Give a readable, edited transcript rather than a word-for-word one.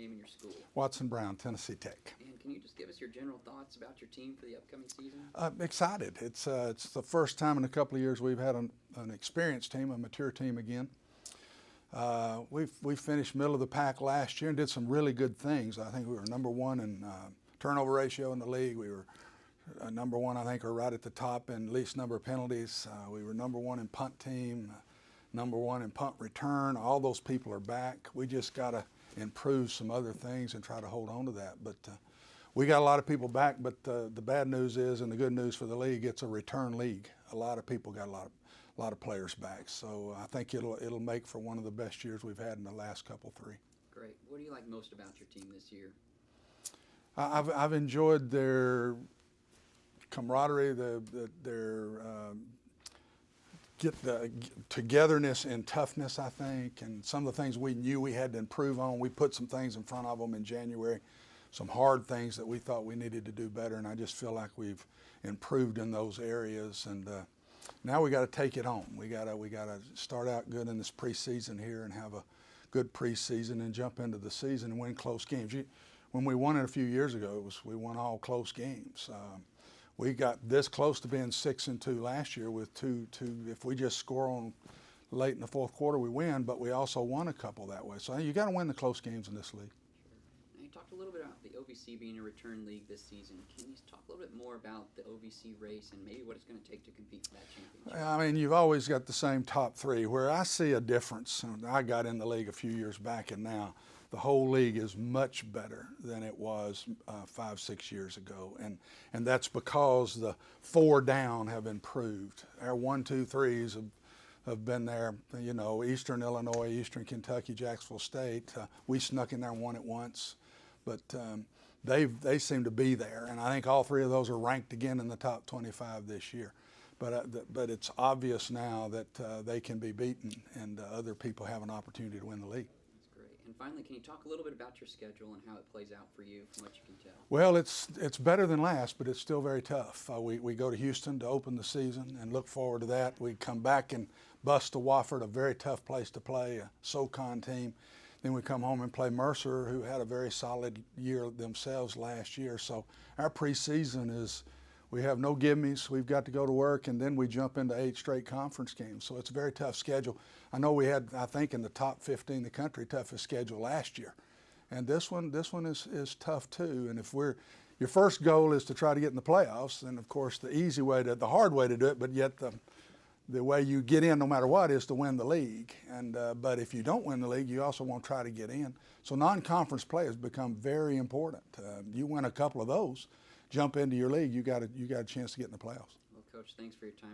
name in your school? Watson Brown, Tennessee Tech. And can you just give us your general thoughts about your team for the upcoming season? Excited. It's the first time in a couple of years we've had an experienced team, a mature team again. We finished middle of the pack last year and did some really good things. I think we were number one in turnover ratio in the league. We were number one, I think, or right at the top in least number of penalties. We were number one in punt team, number one in punt return. All those people are back. We just got to improve some other things and try to hold on to that. But we got a lot of people back, but the bad news is, and the good news for the league, it's a return league. A lot of people got a lot of players back. So I think it'll make for one of the best years we've had in the last couple, three. Great. What do you like most about your team this year? I've enjoyed their camaraderie, their togetherness and toughness, I think, and some of the things we knew we had to improve on. We put some things in front of them in January, some hard things that we thought we needed to do better, and I just feel like we've improved in those areas. And now we got to take it home. We got to start out good in this preseason here and have a good preseason and jump into the season and win close games. When we won it a few years ago, we won all close games. We got this close to being 6-2 last year with two. If we just score on late in the fourth quarter, we win. But we also won a couple that way. So you got to win the close games in this league. Sure. Now you talked a little bit about the OVC being a return league this season. Can you talk a little bit more about the OVC race and maybe what it's going to take to compete for that championship? I mean, you've always got the same top three. Where I see a difference, I got in the league a few years back, and now the whole league is much better than it was 5-6 years ago, and that's because the four down have improved. Our 1, 2, 3s have been there. You know, Eastern Illinois, Eastern Kentucky, Jacksonville State. We snuck in there and won it once, but they seem to be there, and I think all three of those are ranked again in the top 25 this year. But it's obvious now that they can be beaten, and other people have an opportunity to win the league. And finally, can you talk a little bit about your schedule and how it plays out for you from what you can tell? Well, it's better than last, but it's still very tough. We go to Houston to open the season and look forward to that. We come back and bust to Wofford, a very tough place to play, a SoCon team. Then we come home and play Mercer, who had a very solid year themselves last year. So our preseason is, we have no gimmies. We've got to go to work, and then we jump into 8 straight conference games. So it's a very tough schedule. I know we had, I think, in the top 15 in the country, toughest schedule last year. And this one is tough too. And if your first goal is to try to get in the playoffs, then of course the hard way to do it, but yet the way you get in no matter what is to win the league. And but if you don't win the league, you also want to try to get in. So non-conference play has become very important. You win a couple of those, jump into your league, you got a chance to get in the playoffs. Well, Coach, thanks for your time.